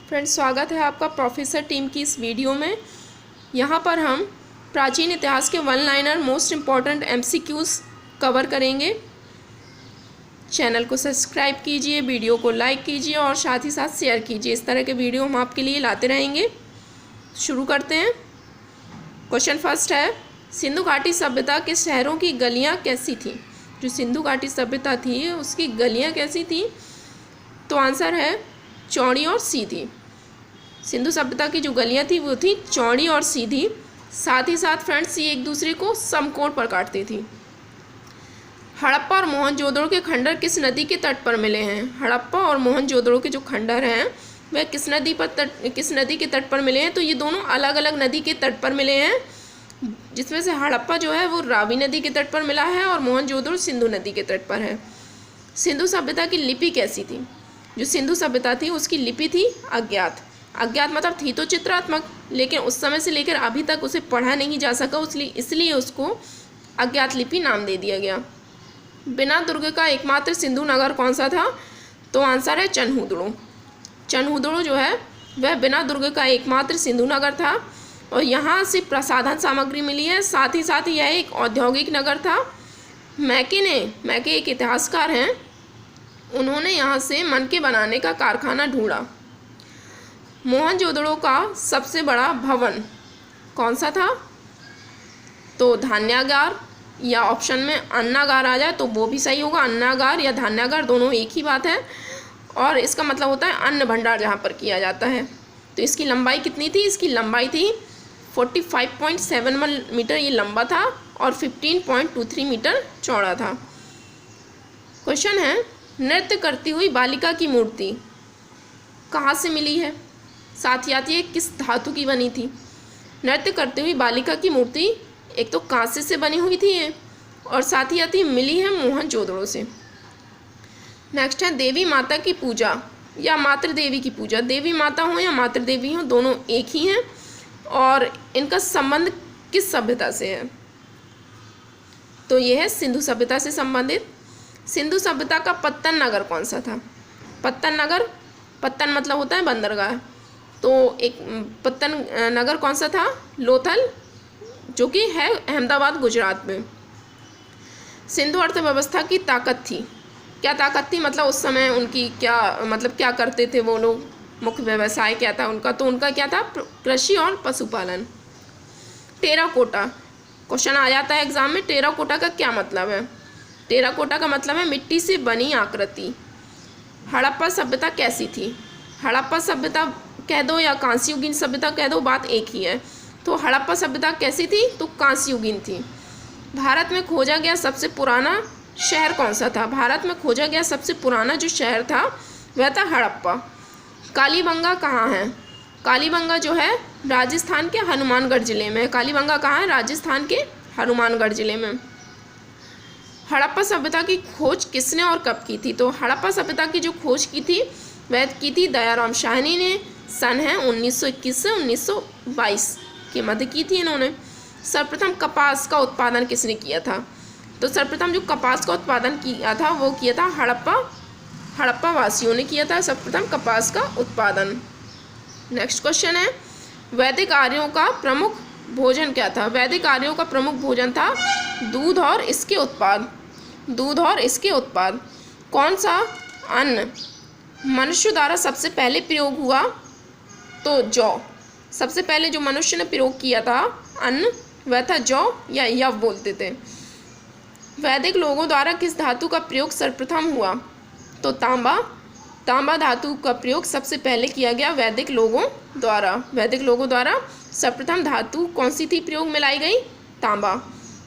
Friends, स्वागत है आपका प्रोफेसर टीम की इस वीडियो में। यहाँ पर हम प्राचीन इतिहास के one liner most important MCQs cover करेंगे। चैनल को सब्सक्राइब कीजिए, वीडियो को लाइक कीजिए और साथ ही साथ शेयर कीजिए। इस तरह के वीडियो हम आपके लिए लाते रहेंगे। शुरू करते हैं। क्वेश्चन फर्स्ट है, सिंधु घाटी सभ्यता के शहरों की गलियाँ कैसी थीं? जो सिंधु घाटी सभ्यता थी उसकी गलियाँ कैसी थी? तो आंसर है चौड़ी और सीधी। सिंधु सभ्यता की जो गलियाँ थी वो थी चौड़ी और सीधी। साथ ही साथ फ्रेंड्स ये एक दूसरे को समकोण पर काटती थी। हड़प्पा और मोहनजोदड़ो के खंडर किस नदी के तट पर मिले हैं? हड़प्पा और मोहनजोदड़ो के जो खंडर हैं वह किस नदी के तट पर मिले हैं? तो ये दोनों अलग अलग नदी के तट पर मिले हैं, जिसमें से हड़प्पा जो है वो रावी नदी के तट पर मिला है और मोहनजोदड़ो सिंधु नदी के तट पर है। सिंधु सभ्यता की लिपि कैसी थी? जो सिंधु सभ्यता थी उसकी लिपि थी अज्ञात। अज्ञात मतलब थी तो चित्रात्मक, लेकिन उस समय से लेकर अभी तक उसे पढ़ा नहीं जा सका, इसलिए उसको अज्ञात लिपि नाम दे दिया गया। बिना दुर्ग का एकमात्र सिंधु नगर कौन सा था? तो आंसर है चनहुदड़ो। चनहुदड़ो जो है वह बिना दुर्ग का एकमात्र सिंधु नगर था और यहाँ से प्रसाधन सामग्री मिली है। साथ ही साथ यह एक औद्योगिक नगर था। मैके एक इतिहासकार हैं, उन्होंने यहाँ से मनके बनाने का कारखाना ढूंढा। मोहनजोदड़ो का सबसे बड़ा भवन कौन सा था? तो धान्यागार, या ऑप्शन में अन्नागार आ जाए तो वो भी सही होगा। अन्नागार या धान्यागार दोनों एक ही बात है और इसका मतलब होता है अन्न भंडार जहाँ पर किया जाता है। तो इसकी लंबाई कितनी थी? इसकी लंबाई थी 45.71 मीटर ये लंबा था और 15.23 मीटर चौड़ा था। क्वेश्चन है, नृत्य करती हुई बालिका की मूर्ति कहाँ से मिली है? साथ ही आती है किस धातु की बनी थी? नृत्य करती हुई बालिका की मूर्ति एक तो कांसे से बनी हुई थी ये, और साथ ही आती मिली है मोहनजोदड़ो से। नेक्स्ट है, देवी माता की पूजा या मातृ देवी की पूजा। देवी माता हो या मातृ देवी हो दोनों एक ही हैं और इनका संबंध किस सभ्यता से है? तो ये है सिंधु सभ्यता से संबंधित। सिंधु सभ्यता का पत्तन नगर कौन सा था? पत्तन नगर, पत्तन मतलब होता है बंदरगाह, तो एक पत्तन नगर कौन सा था? लोथल, जो कि है अहमदाबाद गुजरात में। सिंधु अर्थव्यवस्था की ताकत थी, क्या ताकत थी? मतलब उस समय उनकी क्या करते थे वो लोग, मुख्य व्यवसाय क्या था उनका? तो उनका क्या था? कृषि और पशुपालन। टेराकोटा क्वेश्चन आ जाता है एग्जाम में। टेराकोटा का क्या मतलब है? टेराकोटा का मतलब है मिट्टी से बनी आकृति। हड़प्पा सभ्यता कैसी थी? हड़प्पा सभ्यता कह दो या कांस्ययुगीन सभ्यता कह दो, बात एक ही है। तो हड़प्पा सभ्यता कैसी थी? तो कांस्ययुगीन थी। भारत में खोजा गया सबसे पुराना शहर कौन सा था? भारत में खोजा गया सबसे पुराना जो शहर था वह था हड़प्पा। कालीबंगा कहाँ है? कालीबंगा जो है राजस्थान के हनुमानगढ़ जिले में। कालीबंगा कहाँ है? राजस्थान के हनुमानगढ़ जिले में। हड़प्पा सभ्यता की खोज किसने और कब की थी? तो हड़प्पा सभ्यता की जो खोज की थी वह की थी दयाराम साहनी ने। सन है 1921 से 1922 के मध्य की थी इन्होंने। सर्वप्रथम कपास का उत्पादन किसने किया था? तो सर्वप्रथम जो कपास का उत्पादन किया था वो किया था हड़प्पा वासियों ने किया था सर्वप्रथम कपास का उत्पादन। नेक्स्ट क्वेश्चन है, वैदिक आर्यों का प्रमुख भोजन क्या था? वैदिक आर्यों का प्रमुख भोजन था दूध और इसके उत्पाद। दूध और इसके उत्पाद। कौन सा अन्न मनुष्य द्वारा सबसे पहले प्रयोग हुआ? तो जौ। सबसे पहले जो मनुष्य ने प्रयोग किया था अन्न वह था जौ या यव बोलते थे। वैदिक लोगों द्वारा किस धातु का प्रयोग सर्वप्रथम हुआ? तो तांबा। तांबा धातु का प्रयोग सबसे पहले किया गया वैदिक लोगों द्वारा। वैदिक लोगों द्वारा सर्वप्रथम धातु कौन सी थी प्रयोग में लाई गई? तांबा।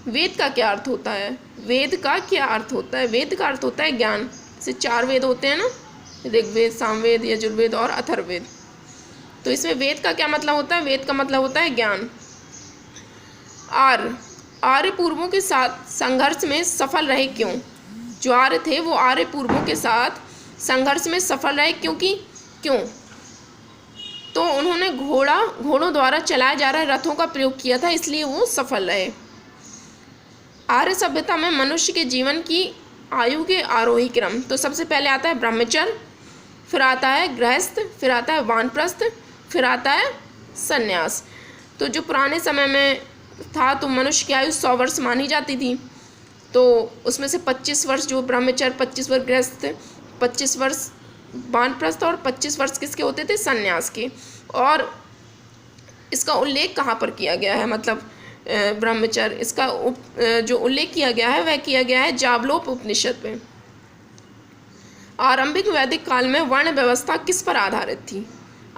वेद का क्या अर्थ होता है? वेद का क्या अर्थ होता है? वेद का अर्थ होता है ज्ञान। जैसे 4 वेद होते हैं ना, ऋग्वेद, सामवेद, यजुर्वेद और अथर्ववेद। तो इसमें वेद का क्या मतलब होता है? वेद का मतलब होता है ज्ञान। आर्य पूर्वों के साथ संघर्ष में सफल रहे क्यों? जो आर्य थे वो आर्य पूर्वों के साथ संघर्ष में सफल रहे क्यों? तो उन्होंने घोड़ों द्वारा चलाए जा रहे रथों का प्रयोग किया था, इसलिए वो सफल रहे। आर्य सभ्यता में मनुष्य के जीवन की आयु के आरोही क्रम। तो सबसे पहले आता है ब्रह्मचर्य, फिर आता है गृहस्थ, फिर आता है वानप्रस्थ, फिर आता है संन्यास। तो जो पुराने समय में था तो मनुष्य की आयु 100 वर्ष मानी जाती थी, तो उसमें से 25 वर्ष जो ब्रह्मचर्य, 25 वर्ष गृहस्थ, 25 वर्ष वानप्रस्थ और 25 वर्ष किसके होते थे? संन्यास के। और इसका उल्लेख कहाँ पर किया गया है, मतलब ब्रह्मचर्य, इसका जो उल्लेख किया गया है वह किया गया है जावलोप उपनिषद में। आरंभिक वैदिक काल में वर्ण व्यवस्था किस पर आधारित थी?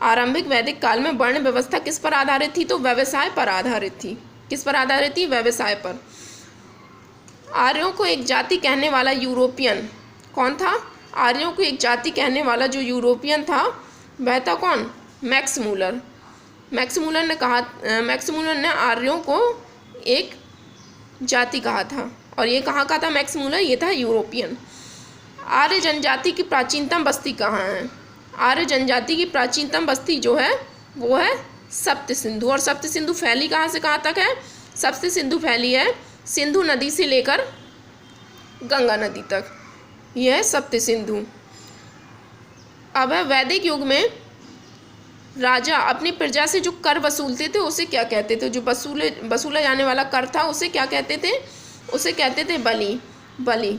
आरंभिक वैदिक काल में वर्ण व्यवस्था किस पर आधारित थी? तो व्यवसाय पर आधारित थी। किस पर आधारित थी? व्यवसाय पर। आर्यों को एक जाति कहने वाला यूरोपियन कौन था? आर्यों को एक जाति कहने वाला जो यूरोपियन था वह था कौन? Max Muller. मैक्स मूलर ने आर्यों को एक जाति कहा था, और ये कहाँ का था मैक्स मूलर? ये था यूरोपियन। आर्य जनजाति की प्राचीनतम बस्ती कहाँ है? आर्य जनजाति की प्राचीनतम बस्ती जो है वो है सप्त सिंधु। और सप्त सिंधु फैली कहाँ से कहाँ तक है? सप्त सिंधु फैली है सिंधु नदी से लेकर गंगा नदी तक, यह है सप्त सिंधु। अब है वैदिक युग में राजा अपनी प्रजा से जो कर वसूलते थे उसे क्या कहते थे? जो वसूला जाने वाला कर था उसे क्या कहते थे? उसे कहते थे बलि।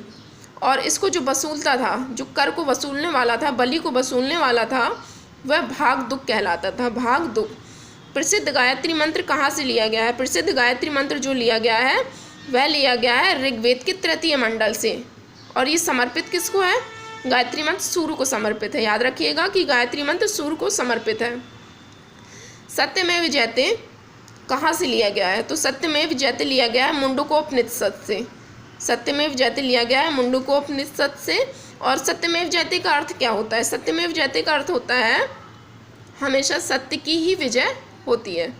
और इसको जो वसूलता था, जो कर को वसूलने वाला था, बलि को वसूलने वाला था, वह भागदुक कहलाता था। भागदुक। प्रसिद्ध गायत्री मंत्र कहाँ से लिया गया है? प्रसिद्ध गायत्री मंत्र जो लिया गया है वह लिया गया है ऋग्वेद के तृतीय मंडल से। और ये समर्पित किसको है? गायत्री मंत्र सूर्य को समर्पित है। याद रखिएगा कि गायत्री मंत्र सूर्य को समर्पित है। सत्यमेव जयते कहाँ से लिया गया है? तो सत्यमेव जयते लिया गया है मुंडकोपनिषद से। सत्यमेव जयते लिया गया है मुंडकोपनिषद से। और सत्यमेव जयते का अर्थ क्या होता है? सत्यमेव जयते का अर्थ होता है हमेशा सत्य की ही विजय होती है।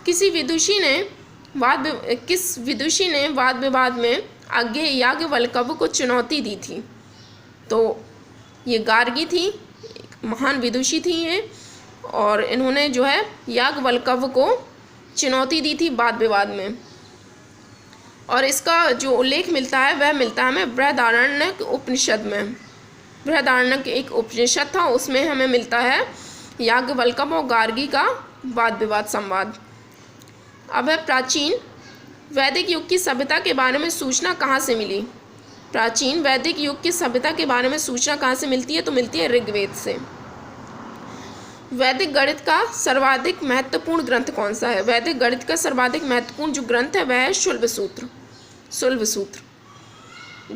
किस विदुषी ने वाद विवाद में अज्ञेय याज्ञवल्क्य को चुनौती दी थी? तो ये गार्गी थी, महान विदुषी थी ये, और इन्होंने जो है याज्ञवल्क्य को चुनौती दी थी वाद विवाद में। और इसका जो उल्लेख मिलता है वह मिलता है हमें बृहदारण्यक उपनिषद में। बृहदारण्यक एक उपनिषद था, उसमें हमें मिलता है याज्ञवल्क्य और गार्गी का वाद विवाद संवाद। अब है प्राचीन वैदिक युग की सभ्यता के बारे में सूचना कहाँ से मिली? प्राचीन वैदिक युग की सभ्यता के बारे में सूचना कहाँ से मिलती है? तो मिलती है ऋग्वेद से। वैदिक गणित का सर्वाधिक महत्वपूर्ण ग्रंथ कौन सा है? वैदिक गणित का सर्वाधिक महत्वपूर्ण जो ग्रंथ है वह है शुल्ब सूत्र।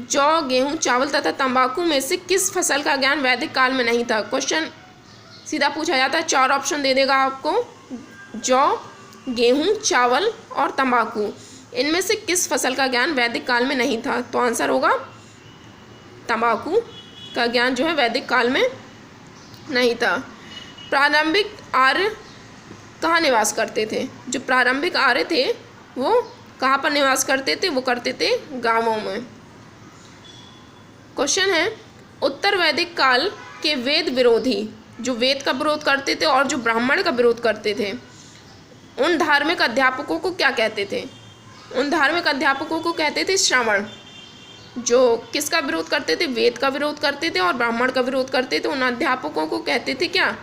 जौ, गेहूं, चावल तथा तंबाकू में से किस फसल का ज्ञान वैदिक काल में नहीं था? क्वेश्चन सीधा पूछा जाता है, 4 ऑप्शन दे देगा आपको। जौ, गेहूं, चावल और तंबाकू, इनमें से किस फसल का ज्ञान वैदिक काल में नहीं था? तो आंसर होगा तंबाकू का ज्ञान जो है वैदिक काल में नहीं था। प्रारंभिक आर्य कहाँ निवास करते थे? जो प्रारंभिक आर्य थे वो कहाँ पर निवास करते थे? वो करते थे गांवों में। क्वेश्चन है, उत्तर वैदिक काल के वेद विरोधी, जो वेद का विरोध करते थे और जो ब्राह्मण का विरोध करते थे, उन धार्मिक अध्यापकों को क्या कहते थे? उन धार्मिक अध्यापकों को कहते थे श्रमण। जो किसका विरोध करते थे? वेद का विरोध करते थे और ब्राह्मण का विरोध करते थे। उन अध्यापकों को कहते थे क्या?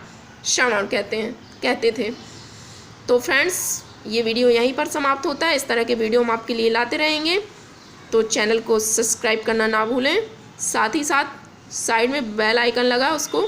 श्रमण कहते थे। तो फ्रेंड्स, ये वीडियो यहीं पर समाप्त होता है। इस तरह के वीडियो हम आपके लिए लाते रहेंगे, तो चैनल को सब्सक्राइब करना ना भूलें। साथ ही साथ साइड में बेल आइकन लगा, उसको